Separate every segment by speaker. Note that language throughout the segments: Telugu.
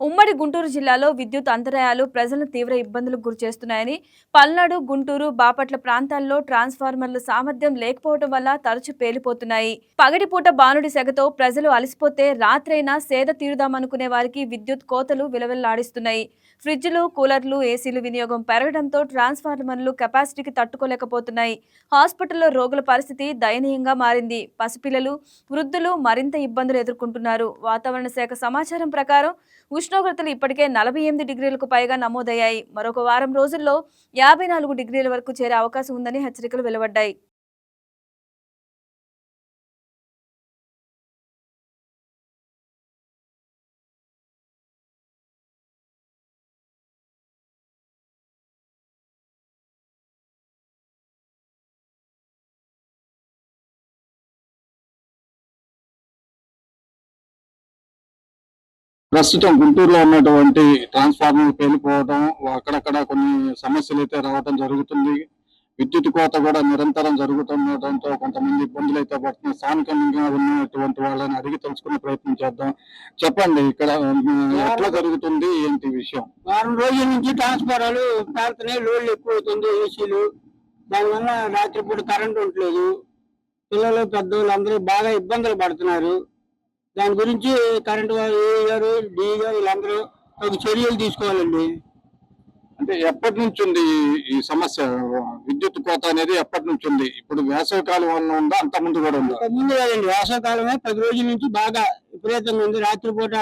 Speaker 1: ఉమ్మడి గుంటూరు జిల్లాలో విద్యుత్ అంతరాయాలు ప్రజలను తీవ్ర ఇబ్బందులకు గురిచేస్తున్నాయని, పల్నాడు, గుంటూరు, బాపట్ల ప్రాంతాల్లో ట్రాన్స్ఫార్మర్ల సామర్థ్యం లేకపోవడం వల్ల తరచు పేలిపోతున్నాయి. పగటిపూట బానుడి సెగతో ప్రజలు అలసిపోతే రాత్రైనా సేద తీరుదామనుకునే వారికి విద్యుత్ కోతలు విలవిల్లాడిస్తున్నాయి. ఫ్రిడ్జ్లు, కూలర్లు, ఏసీలు వినియోగం పెరగడంతో ట్రాన్స్ఫార్మర్లు కెపాసిటీకి తట్టుకోలేకపోతున్నాయి. హాస్పిటల్లో రోగుల పరిస్థితి దయనీయంగా మారింది. పసిపిల్లలు, వృద్ధులు మరింత ఇబ్బందులు ఎదుర్కొంటున్నారు. వాతావరణ శాఖ సమాచారం ప్రకారం ఉష్ణోగ్రతలు ఇప్పటికే 48 డిగ్రీలకు పైగా నమోదయ్యాయి. మరొక వారం రోజుల్లో 54 డిగ్రీల వరకు చేరే అవకాశం ఉందని హెచ్చరికలు వెలువడ్డాయి.
Speaker 2: ప్రస్తుతం గుంటూరులో ఉన్నటువంటి ట్రాన్స్ఫార్మర్ పేలిపోవడం, అక్కడక్కడ కొన్ని సమస్యలు అయితే రావడం జరుగుతుంది. విద్యుత్ కోత కూడా నిరంతరం జరుగుతుండటంతో కొంతమంది ఇబ్బందులు అయితే పడుతున్నారు. స్థానికంగా ఉన్నటువంటి వాళ్ళని అడిగి తెలుసుకునే ప్రయత్నం చేద్దాం. చెప్పండి, ఇక్కడ ఎట్లా జరుగుతుంది, ఏంటి విషయం?
Speaker 3: వారం రోజుల నుంచి ట్రాన్స్ఫార్మర్లు పేరుతున్నాయి, లోడ్లు ఎక్కువ అవుతుంది, ఏసీలు. దానివల్ల రాత్రిపూట కరెంట్ ఉండలేదు. పిల్లలు, పెద్దోళ్ళు అందరూ బాగా ఇబ్బందులు పడుతున్నారు. దాని గురించి కరెంటు వారు, ఏ గారు, డి గారు వీళ్ళందరూ ఒక చర్యలు తీసుకోవాలండి.
Speaker 2: అంటే ఎప్పటి నుంచి ఉంది ఈ సమస్య? విద్యుత్ కోత అనేది ఎప్పటి నుంచి ఉంది? ఇప్పుడు వేసవికాలం వల్ల ఉందా, అంత ముందు కూడా ఉందా?
Speaker 3: ముందు కాదండి, వేసవికాలమే 10 రోజుల నుంచి బాగా విపరీతంగా ఉంది. రాత్రిపూట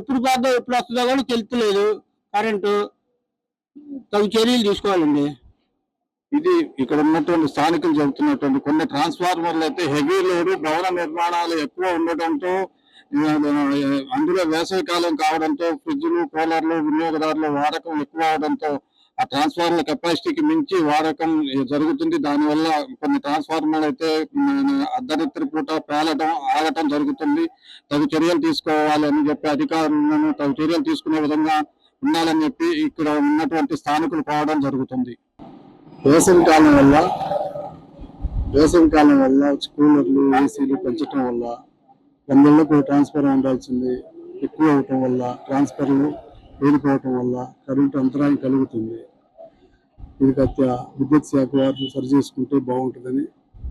Speaker 3: ఎప్పుడు పోద్దో ఎప్పుడు వస్తుందో కూడా తెలుస్తలేదు కరెంటు. తగు చర్యలు తీసుకోవాలండి.
Speaker 2: ఇది ఇక్కడ ఉన్నటువంటి స్థానికులు చెబుతున్నటువంటి కొన్ని ట్రాన్స్ఫార్మర్లు అయితే హెవీ లోడ్, భవన నిర్మాణాలు ఎక్కువ ఉండటంతో, అందులో వేసవి కాలం కావడంతో ఫ్రిడ్జ్లు, కూలర్లు వినియోగదారుల వాడకం ఎక్కువ అవడంతో ఆ ట్రాన్స్ఫార్మర్ కెపాసిటీకి మించి వాడకం జరుగుతుంది. దానివల్ల కొన్ని ట్రాన్స్ఫార్మర్లు అయితే అర్ధరాత్రి పూట పేలడం, ఆగటం జరుగుతుంది. తగు చర్యలు తీసుకోవాలి అని చెప్పి అధికారులను తగు చర్యలు తీసుకునే విధంగా ఉండాలని చెప్పి ఇక్కడ ఉన్నటువంటి స్థానికులు కోవడం జరుగుతుంది. వేసవి కాలం వల్ల కూలర్లు, ఏసీలు పెంచడం వల్ల 100 ఏళ్లకు ట్రాన్స్ఫర్ ఉండాల్సింది ఎక్కువ అవటం వల్ల, ట్రాన్స్ఫర్లు పేలిపోవటం వల్ల కరెంటు అంతరాయం కలుగుతుంది. ఇది విద్యుత్ శాఖ వారు సరి చేసుకుంటే బాగుంటుందని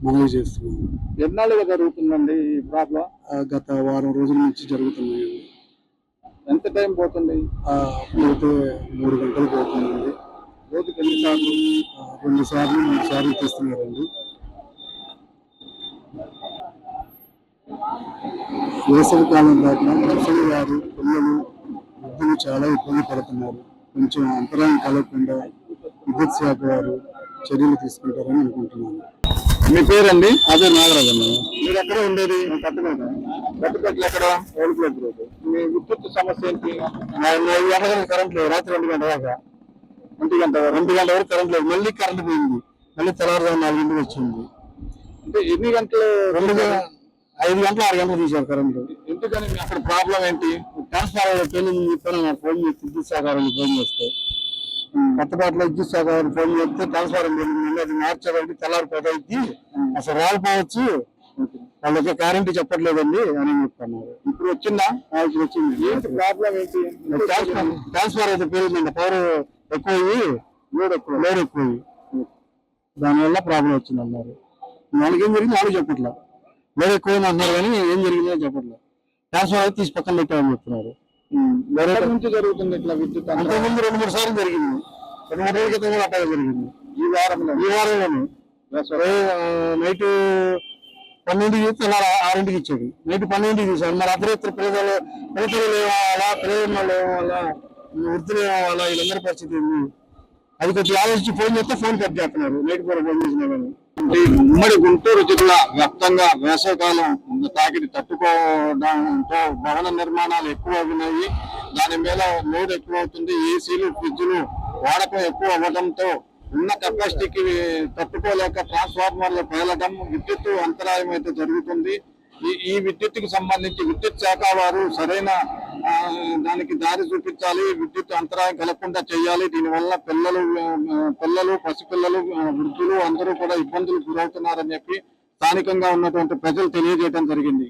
Speaker 2: మనవి చేస్తున్నాము. ఎన్నాళ్ళుగా జరుగుతుందండి ఈ ప్రాబ్లం?
Speaker 3: గత వారం రోజుల నుంచి జరుగుతున్నాయి.
Speaker 2: ఎంత టైం పోతుంది?
Speaker 3: అయితే 3 గంటలు పోతుందండి.
Speaker 2: రోజుకి ఎన్నిసార్లు?
Speaker 3: 2 సార్లు 3 సార్లు తీస్తున్నారండి. వేసవి కాలం దాకా ముసలి వారు, పిల్లలు, వృద్ధులు చాలా ఇబ్బంది పడుతున్నారు. కొంచెం అంతరాయం కలగకుండా విద్యుత్ శాఖ వారు చర్యలు తీసుకుంటారని అనుకుంటున్నాను.
Speaker 2: మీ పేరండి?
Speaker 3: అదే నాగరాజు.
Speaker 2: మీరు ఎక్కడ ఉండేది? కట్టుపట్ల ఎక్కడ? మీ విద్యుత్ సమస్య ఏంటి?
Speaker 3: 5 గంటల కరెంట్ లేదు, రాత్రి 2 గంటల దాకా.
Speaker 2: 2 గంటల
Speaker 3: వరకు కరెంట్ లేదు. మళ్ళీ కరెంట్ పోయింది, మళ్ళీ తెల్లవారుజాము 4 గంటలకు వచ్చింది.
Speaker 2: అంటే ఎన్ని గంటలు?
Speaker 3: 5 గంటలు 6 గంటలు తీశారు కరెంట్.
Speaker 2: ఎందుకని? అక్కడ ప్రాబ్లం ఏంటి?
Speaker 3: ట్రాన్స్ఫార్మర్ పేలిందని చెప్పాను. ఫోన్ చేసి విద్యుత్ శాఖ వారికి ఫోన్ చేస్తే, కొత్తపాటలో విద్యుత్ శాఖ వారికి ఫోన్ చేస్తే ట్రాన్స్ఫార్మర్ పేలింది, అది మార్చాలంటే తెల్లారిపోతాయి, అసలు రాలిపోవచ్చు, వాళ్ళకి గ్యారెంటీ చెప్పట్లేదండి అని చెప్తున్నారు.
Speaker 2: ఇప్పుడు వచ్చిందా?
Speaker 3: ఇప్పుడు వచ్చింది.
Speaker 2: ఏంటి ప్రాబ్లం ఏంటి?
Speaker 3: ట్రాన్స్ఫార్మర్ అయితే పేలిందండి, పవర్ ఎక్కువయ్యి లోడ్ ఎక్కువయ్యి దానివల్ల ప్రాబ్లం వచ్చింది అన్నారు. వాళ్ళకి ఏం జరిగింది వాళ్ళు చెప్పట్లా, లోడ్ ఎక్కువ అంటున్నారు కానీ ఏం జరిగిందో చెప్పట్లేదు. ట్రాన్స్ఫార్మర్ అయితే తీసి పక్కన పెట్టామని చెప్తున్నారు.
Speaker 2: వేరే నుంచి జరుగుతుంది ఇట్లా విద్యుత్?
Speaker 3: అంతకుముందు 2-3 సార్లు జరిగింది. 2-3 రోజుల క్రితం కూడా అట్లా జరిగింది.
Speaker 2: ఈ వారంలోనే
Speaker 3: నైట్ 12కి తెల్లారి 6కి ఇచ్చాడు. నైట్ 12కి తీశాడు. మరి అర్ధరాత్రి పిల్లలు ఏమవ్వాలా, పిల్లలు ఏమవ్వాలా, వృద్ధులు ఏమవ్వాలా, వీళ్ళందరి పరిస్థితి ఏంది? అది కొంచెం ఆలోచించి ఫోన్ చేస్తే ఫోన్ కట్ చేస్తున్నారు. నైట్ పూట ఫోన్ చేసినా కానీ.
Speaker 2: ఉమ్మడి గుంటూరు జిల్లా వ్యాప్తంగా వేసవికాలం తాకిడి తట్టుకోవడంతో భవన నిర్మాణాలు ఎక్కువ ఉన్నాయి. దాని మీద లోడ్ ఎక్కువ అవుతుంది. ఏసీలు, ఫ్రిడ్జ్లు వాడకం ఎక్కువ అవ్వడంతో ఉన్న కెపాసిటీకి తట్టుకోలేక ట్రాన్స్ఫార్మర్లు పేలడం, విద్యుత్ అంతరాయం అయితే జరుగుతుంది. ఈ విద్యుత్తుకి సంబంధించి విద్యుత్ శాఖ వారు సరైన దానికి దారి చూపించాలి. విద్యుత్ అంతరాయం కలగకుండా చేయాలి. దీనివల్ల పిల్లలు, పసిపిల్లలు, వృద్ధులు అందరూ కూడా ఇబ్బందులు గురవుతున్నారని చెప్పి స్థానికంగా ఉన్నటువంటి ప్రజలు తెలియజేయడం జరిగింది.